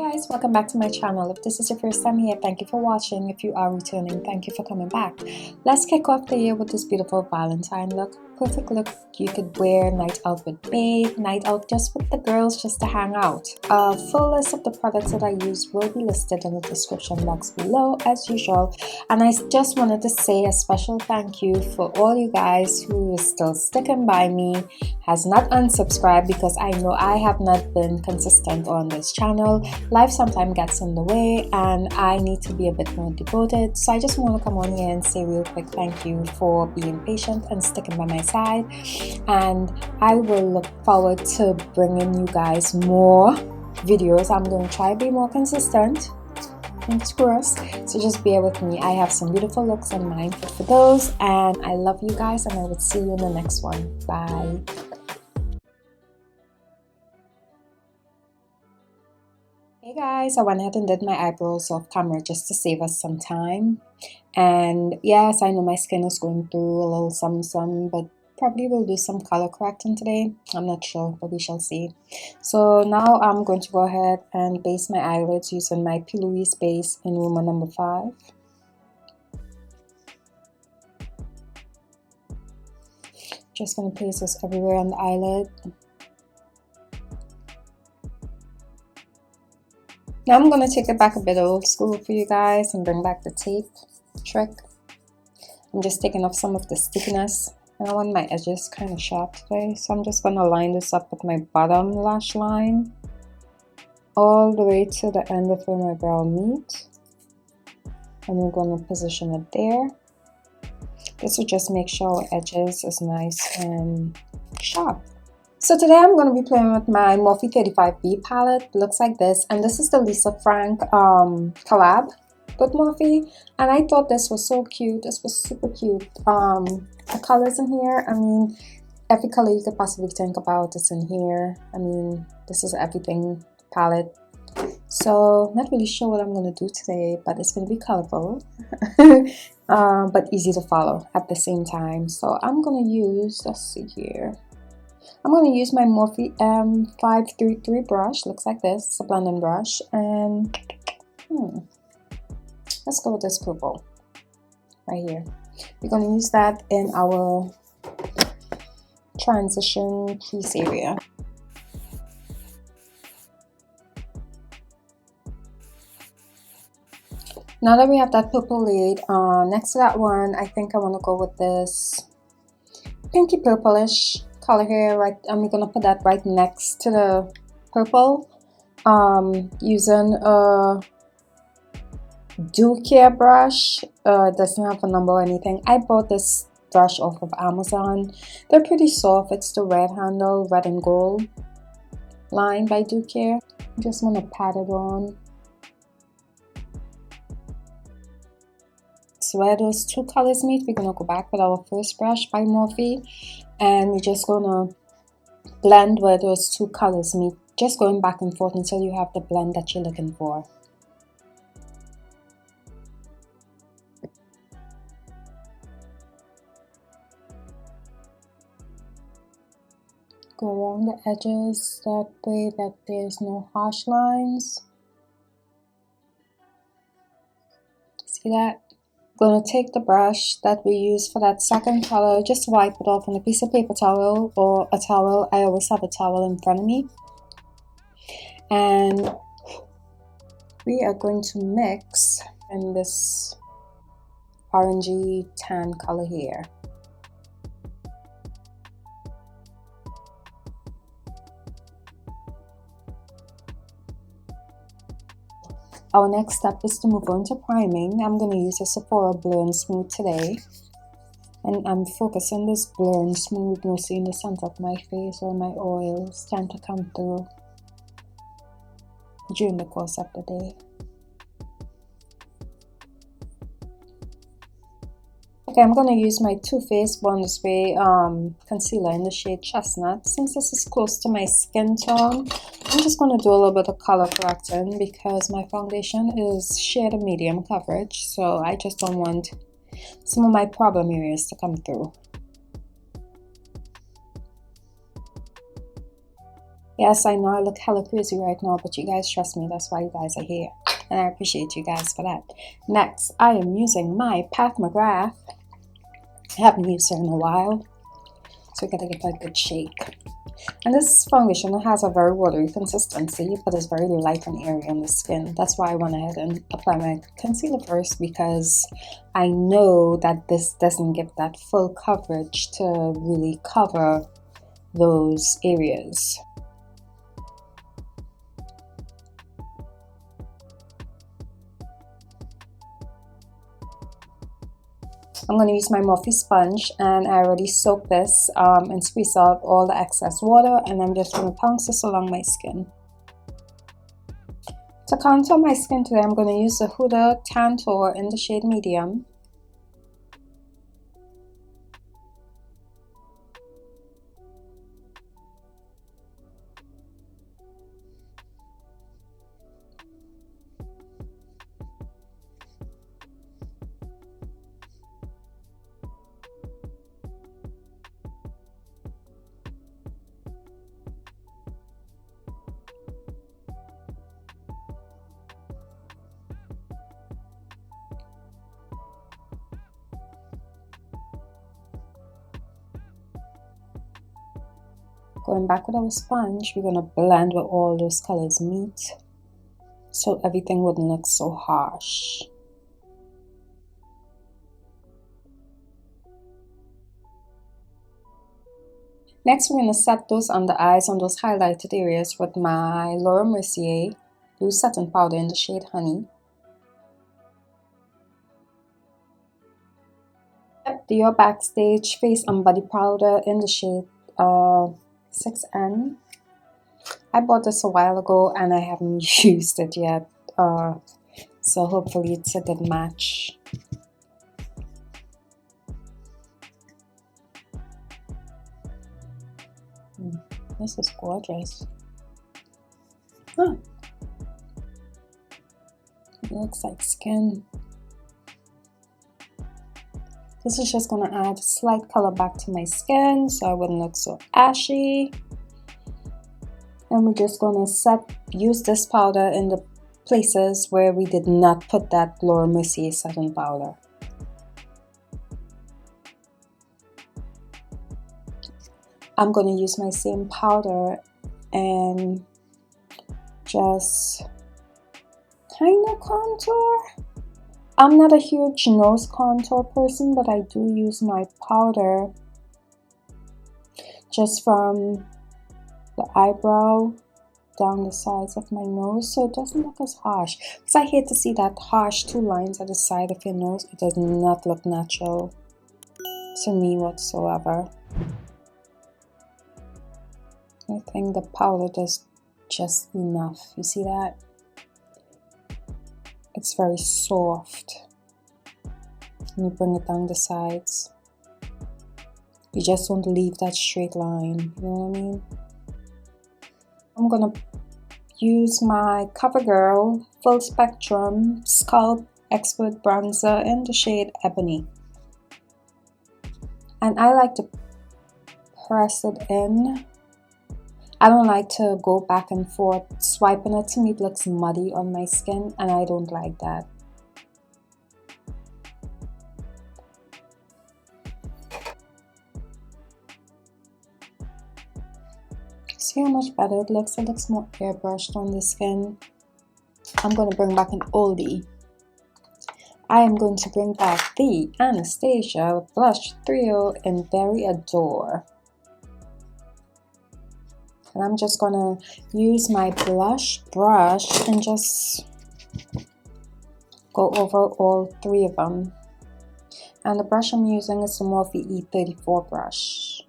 Guys, welcome back to my channel. If this is your first time here, thank you for watching. If you are returning, thank you for coming back. Let's kick off the year with this beautiful Valentine look. Perfect look you could wear night out with babe, night out just with the girls, just to hang out. A full list of the products that I use will be listed in the description box below as usual. And I just wanted to say a special thank you for all you guys who is still sticking by me, has not unsubscribed, because I know I have not been consistent on this channel. Life sometimes gets in the way and I need to be a bit more devoted. So I just want to come on here and say real quick thank you for being patient and sticking by my side. And I will look forward to bringing you guys more videos. I'm going to try to be more consistent. Fingers crossed. So just bear with me. I have some beautiful looks in mind for those. And I love you guys and I will see you in the next one. Bye. Hey guys, I went ahead and did my eyebrows off camera just to save us some time. And yes, I know my skin is going through a little some, but probably will do some color correcting today. I'm not sure, but we shall see. So now I'm going to go ahead and base my eyelids using my PLOUISE base in Rumor number 5. Just going to place this everywhere on the eyelid. Now I'm going to take it back a bit old school for you guys and bring back the tape trick. I'm just taking off some of the stickiness. And I want my edges kind of sharp today. So I'm just going to line this up with my bottom lash line all the way to the end of where my brow meet. And we're going to position it there. This will just make sure our edges is nice and sharp. So today I'm going to be playing with my Morphe 35B palette. It looks like this, and this is the Lisa Frank collab with Morphe, and I thought this was so cute. This was super cute. The colors in here, I mean, every color you could possibly think about is in here. I mean, this is everything palette. So not really sure what I'm going to do today, but it's going to be colorful but easy to follow at the same time. So I'm going to use, let's see here, I'm going to use my Morphe M533 brush. Looks like this. It's a blending brush. And let's go with this purple right here. We're going to use that in our transition crease area. Now that we have that purple laid, next to that one, I think I want to go with this pinky purplish color here, right? And we're gonna put that right next to the purple, using a DIOR brush. It doesn't have a number or anything. I bought this brush off of Amazon. They're pretty soft. It's the red handle, red and gold line by DIOR. I just want to pat it on. So where those two colors meet, we're gonna go back with our first brush by Morphe, and we're just gonna blend where those two colors meet, just going back and forth until you have the blend that you're looking for. Go around the edges that way that there's no harsh lines. See that? Going to take the brush that we use for that second color, just wipe it off on a piece of paper towel or a towel. I always have a towel in front of me. And we are going to mix in this orangey tan color here. Our next step is to move on to priming. I'm going to use a SEPHORA Blur and Smooth today. And I'm focusing this Blur and Smooth mostly in the center of my face where my oils tend to come through during the course of the day. Okay, I'm going to use my Too Faced Born This Way concealer in the shade Chestnut. Since this is close to my skin tone, I'm just going to do a little bit of color correcting because my foundation is shade of medium coverage. So I just don't want some of my problem areas to come through. Yes, I know I look hella crazy right now, but you guys trust me. That's why you guys are here. And I appreciate you guys for that. Next, I am using my Pat McGrath. I haven't used her in a while, so we gotta give her a good shake. And this foundation, it has a very watery consistency, but it's very light and airy on the skin. That's why I went ahead and apply my concealer first, because I know that this doesn't give that full coverage to really cover those areas. I'm going to use my Morphe sponge, and I already soaked this and squeezed out all the excess water, and I'm just going to pounce this along my skin. To contour my skin today, I'm going to use the HUDA Tantour in the shade medium. Going back with our sponge, we're going to blend where all those colors meet, so everything wouldn't look so harsh. Next, we're going to set those under eyes on those highlighted areas with my MERCIER blue satin powder in the shade Honey. DIOR Backstage face and body powder in the shade 6N. I bought this a while ago and I haven't used it yet, so hopefully it's a good match. This is gorgeous. Huh. It looks like skin. This is just going to add slight color back to my skin so I wouldn't look so ashy. And we're just going to use this powder in the places where we did not put that MERCIER satin powder. I'm going to use my same powder and just kind of contour. I'm not a huge nose contour person, but I do use my powder just from the eyebrow down the sides of my nose, so it doesn't look as harsh. Because I hate to see that harsh two lines at the side of your nose. It does not look natural to me whatsoever. I think the powder does just enough. You see that? It's very soft. And you bring it down the sides. You just don't leave that straight line. You know what I mean? I'm gonna use my COVERGIRL Full Spectrum Scalp Expert Bronzer in the shade Ebony. And I like to press it in. I don't like to go back and forth swiping it. To me, it looks muddy on my skin, and I don't like that. See how much better it looks? It looks more airbrushed on the skin. I'm going to bring back an oldie. I am going to bring back the Anastasia Blush Trio in Very Adore. And I'm just going to use my blush brush and just go over all three of them. And the brush I'm using is the Morphe E34 brush.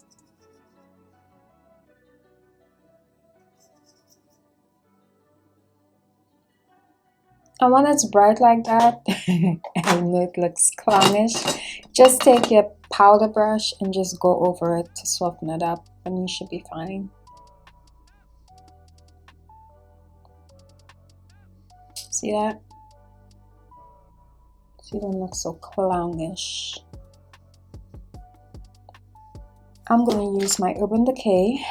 And when it's bright like that, I know it looks clownish, just take your powder brush and just go over it to soften it up, and you should be fine. See that? So you don't look so clownish. I'm going to use my Urban Decay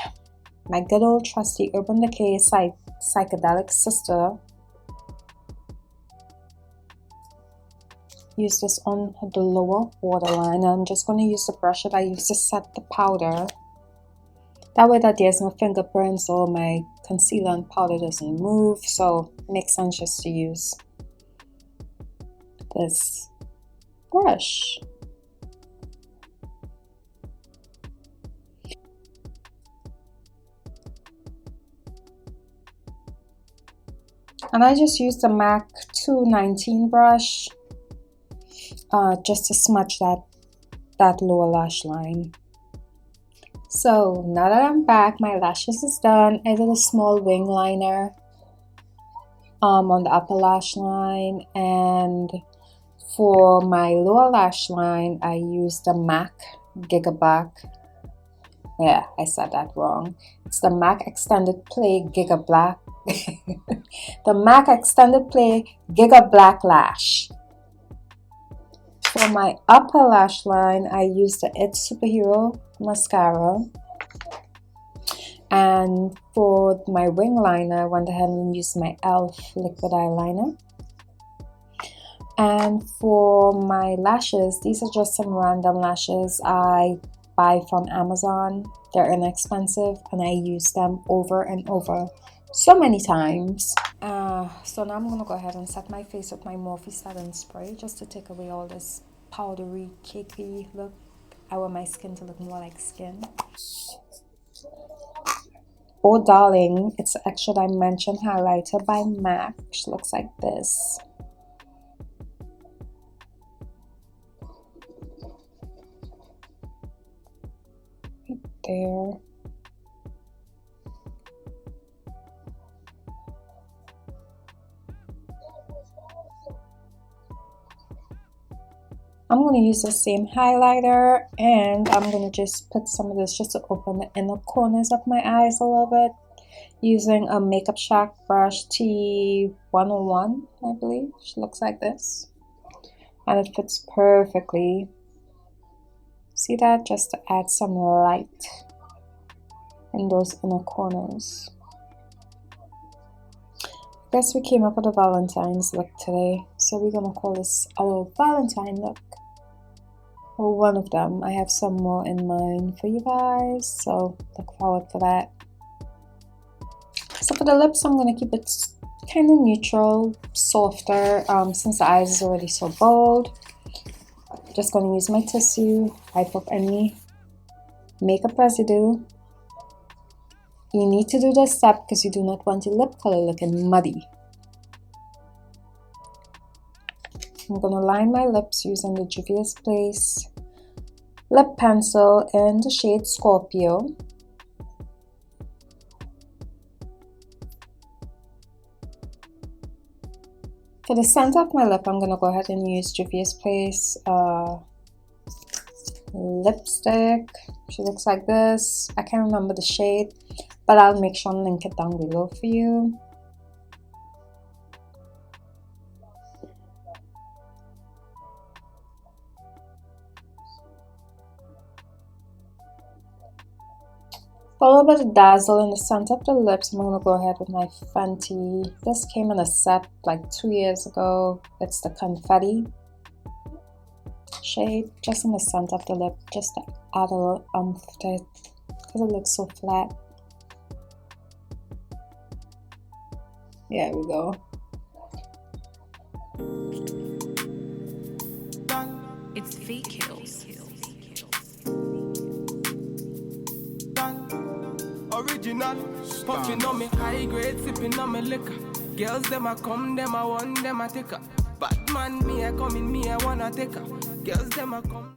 my good old trusty Urban Decay Psychedelic Sister. Use this on the lower waterline. I'm just going to use the brush that I used to set the powder. That way that there's no fingerprints or my concealer and powder doesn't move. So it makes sense just to use this brush. And I just used the MAC 219 brush just to smudge that lower lash line. So now that I'm back, my lashes is done. I did a small wing liner on the upper lash line, and for my lower lash line I used the MAC Giga Black. Yeah, I said that wrong. It's the MAC Extended Play Giga Black. The MAC Extended Play Giga Black Lash. For my upper lash line, I used the It Superhero mascara. And for my wing liner, I went ahead and used my e.l.f. liquid eyeliner. And for my lashes, these are just some random lashes I buy from Amazon. They're inexpensive and I use them over and over so many times. So now I'm gonna go ahead and set my face with my Morphe setting spray just to take away all this powdery, cakey look. I want my skin to look more like skin. Oh darling, it's the Extra Dimension highlighter by MAC, which looks like this. Right there. I'm going to use the same highlighter, and I'm going to just put some of this just to open the inner corners of my eyes a little bit using a Makeup Shack brush T101, I believe. She looks like this, and it fits perfectly. See that? Just to add some light in those inner corners. I guess we came up with a Valentine's look today, so we're going to call this our Valentine look. Or one of them. I have some more in mind for you guys, so look forward for that. So for the lips, I'm going to keep it kind of neutral, softer, since the eyes is already so bold. Just going to use my tissue, wipe up any makeup residue. You need to do this step because you do not want your lip color looking muddy. I'm going to line my lips using the Juvia's Place lip pencil in the shade Scorpio. For the center of my lip, I'm going to go ahead and use Juvia's Place lipstick. She looks like this. I can't remember the shade, but I'll make sure and link it down below for you. For a little bit of dazzle in the center of the lips, I'm going to go ahead with my Fenty. This came in a set like 2 years ago. It's the Confetti shade, just in the center of the lip, just to add a little oomph to it, because it looks so flat. There we go. It's fake kills. Original, puffing on me high grade, sipping on me liquor. Girls them a come, them a want, them a take her. Batman me a come in, me a wanna take her. Girls them a come.